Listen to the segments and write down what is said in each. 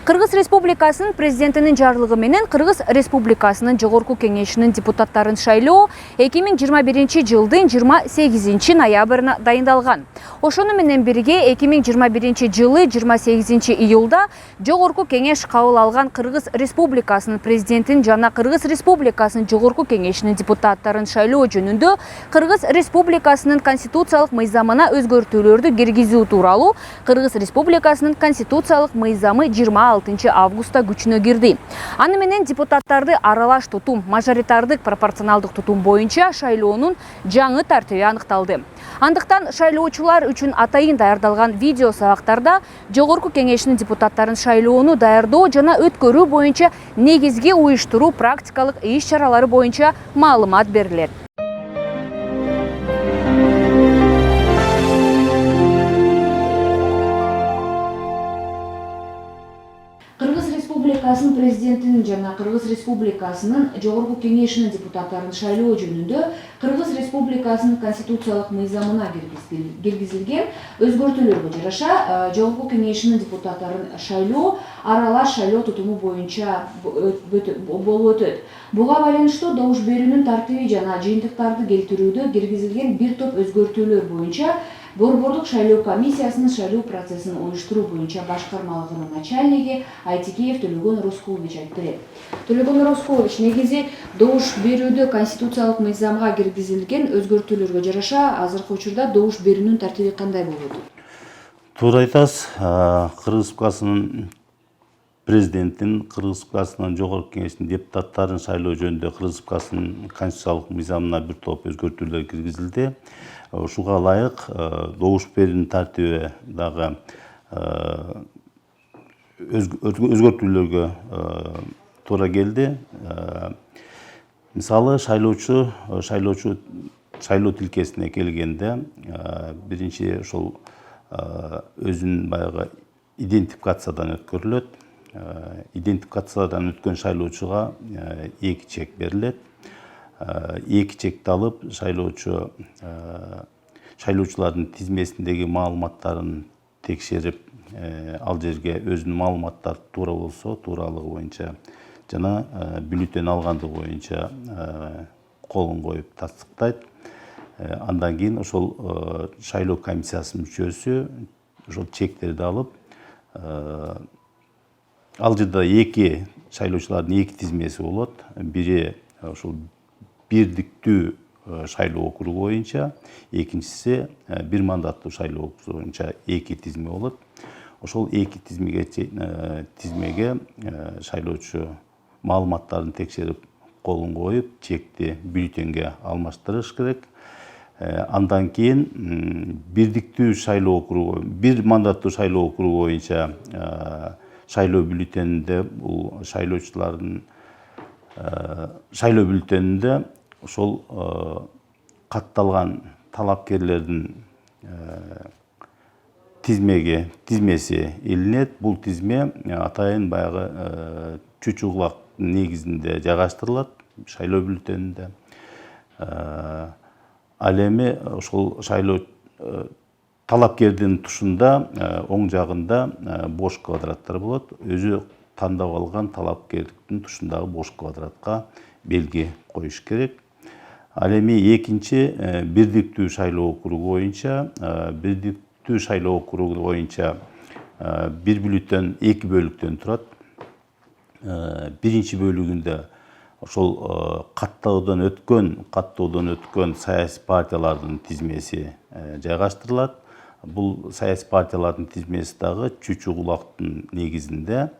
Кыргыз Республикасынын президентинин жарлыгы менен Кыргыз Республикасынын Жогорку Кеңешинин депутаттарын шайлоо 2021 жылдын 28 ноябрына дайындалган. Ошону менен бирге 2021 жылы 28 июлда Жогорку Кеңеш кабыл алган Кыргыз Республикасынын президентин жана Кыргыз Республикасынын Жогорку Кеңешинин депутаттарын шайлоо жөнүндө Кыргыз Республикасынын конституциялык мыйзамына өзгөртүүлөрдү киргизүү тууралуу Кыргыз Республикасынын конституциялык мыйзамы 26 августта күчүнө кирди. Аны менен депутаттарды аралаш тутум, мажоритардык пропорционалдык тутум боюнча шайлоонун жаңы тартиби аныкталды. Андыктан шайлоочулар үчүн атайын даярдалган видео сабактарда Жогорку Кеңешинин депутаттарын шайлоону даярдоо жана өткөрүү боюнча негизги уюштуруу практикалык иш-чаралары боюнча маалымат берилет. Кыргыз Республикасынын президентинин жана Кыргыз Республикасынын Жогорку Кеңешинин депутаттарын шайлоо жөнүндө Кыргыз Республикасынын конституциялык мыйзамына киргизилген өзгөртүүлөргө жараша Жогорку Кеңешинин депутаттарын шайлоо аралаш шайлоо тутуму боюнча болуп өтөт. Буга байланыштуу добуш берүүнүн тартиби жана жыйынтыктарды келтирүүдө киргизилген бир топ өзгөртүүлөр боюнча Борбордук шайлоо комиссиясынын шайлоо процессин уюштуруу боюнча башкармалыгынын начальниги Айтикеев Төлөгөн Роскулович айтты. Төлөгөн Роскулович, негизи добуш берүүдө конституциялык мыйзамга киргизилген өзгөртүүлөргө жараша азыркы учурда добуш берүүнүн тартиби кандай болот? Туура айтасыз. Кыргыз Республикасынын президентин, Кыргыз Республикасынын Жогорку Кеңешинин депутаттарын шайлоо жөнүндө Кыргыз Республикасынын конституциялык мыйзамына бир топ өзгөртүүлөр киргизилди. Ушуга ылайык добуш берүүнүн тартиби дагы өзгөртүүлөргө туура келди. Мисалы шайлоочу шайлоо тилкесине келгенде биринчи ошол өзүнүн баягы идентификациядан өткөрүлөт. Идентификациядан өткөн шайлоочуга 2 чек берилет. 2 чекти алып шайлоочулардын тизмесиндеги маалыматтарын текшерип, ал жерге өзүнүн маалыматтары туура болсо, тууралыгы боюнча жана бюллетень алгандыгы боюнча колун коюп тастыктайт. Андан кийин ошол шайлоо комиссиясынын мүчөсү ошол чектерди алып, ал жерде 2 шайлоочулардын 2 тизмеси болот. Бири ошол бирдиктүү шайлоо округу боюнча, экинчиси бир мандаттуу шайлоо округу боюнча 2 тизме болот. Ошол 2 тизмеге шайлоочу маалыматтарын текшерип, колун коюп, чекти бюллетенге алмаштырыш керек. Андан кийин бирдиктүү шайлоо округу, бир мандаттуу шайлоо округу боюнча шайлоо бюллетенинде бул шайлоочулардын шайлоо бюллетенинде ошол катталган талапкерлердин тизмеси илинет. Бул тизме атайын баягы чүчү кулак негизинде жайгаштырылат шайлоо бюллетенинде. Ал эми ошол шайлоо талапкердин тушунда оң жагында бош квадраттар болот. Өзү тандап алган талапкердин тушундагы бош квадратка белги коюш керек. Ал эми экинчи бирдиктүү шайлоо округу боюнча, бир бюллетень 2 бөлүктөн турат. Биринчи бөлүгүндө ошол каттоодон өткөн саясий партиялардын тизмеси жайгаштырылат. Бул саясий партиялардын тизмеси дагы чүчү кулактын негизинде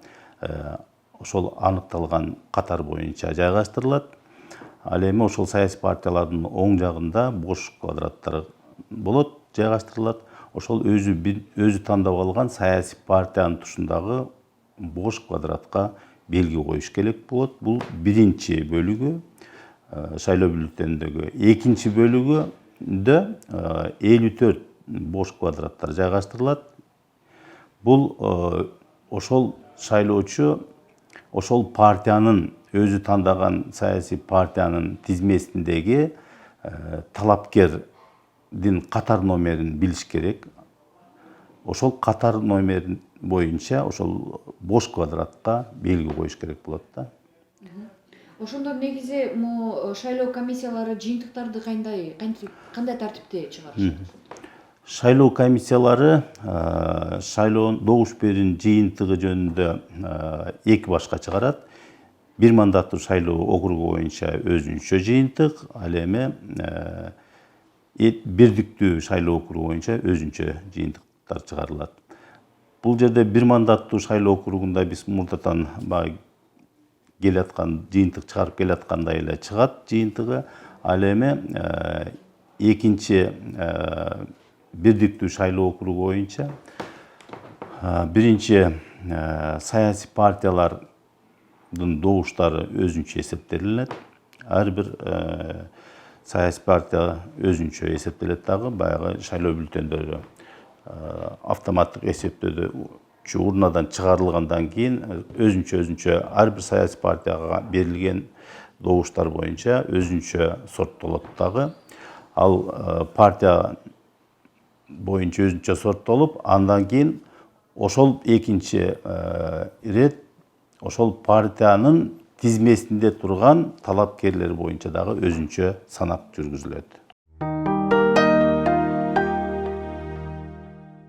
ошол аныкталган катар боюнча жайгаштырылат. Ал эми ошол саясий партиялардын оң жагында бош квадраттар болот, жайгаштырылат. Ошол өзү тандап алган саясий партиянын тушундагы бош квадратка белги коюш керек болот. Бул биринчи бөлүгү шайлоо бюллетениндеги. Экинчи бөлүгүндө 54 бош квадраттар жайгаштырылат. Бул ошол шайлоочу ошол партиянын өзү тандаган саясий партиянын тизмесиндеги талапкердин катар номерин билиш керек. Ошол катар номерин боюнча ошол бош квадратка белги коюш керек болот да. Ошондо негизи шайлоо комиссиялары жыйынтыктарды кандай тартипте чыгарышат? Шайлоо комиссиялары шайлоонун добуш берүүнүн жыйынтыгы жөнүндө эки башка чыгарат. Бир мандаттуу шайлоо округу боюнча өзүнчө жыйынтык, ал эми бирдиктүү шайлоо округу боюнча өзүнчө жыйынтыктар чыгарылат. Бул жерде бир мандаттуу шайлоо округунда биз мурдатан келаткан жыйынтык чыгарып келаткандай эле чыгат жыйынтыгы. Ал эми экинчи бирдиктүү шайлоо округу боюнча биринчи саясий партиялардын добуштары өзүнчө эсептелинет. Ар бир саясий партия өзүнчө эсептелет дагы, баягы шайлоо бюллетендери автоматтык эсептөөчү урнадан чыгарылгандан кийин өзүнчө ар бир саясий партияга берилген добуштар боюнча өзүнчө сорттолот дагы. Ал партия боюнча өзүнчө сорттолуп, андан кийин ошол экинчи ирет ошол партиянын тизмесинде турган талапкерлер боюнча дагы өзүнчө санак жүргүзүлөт.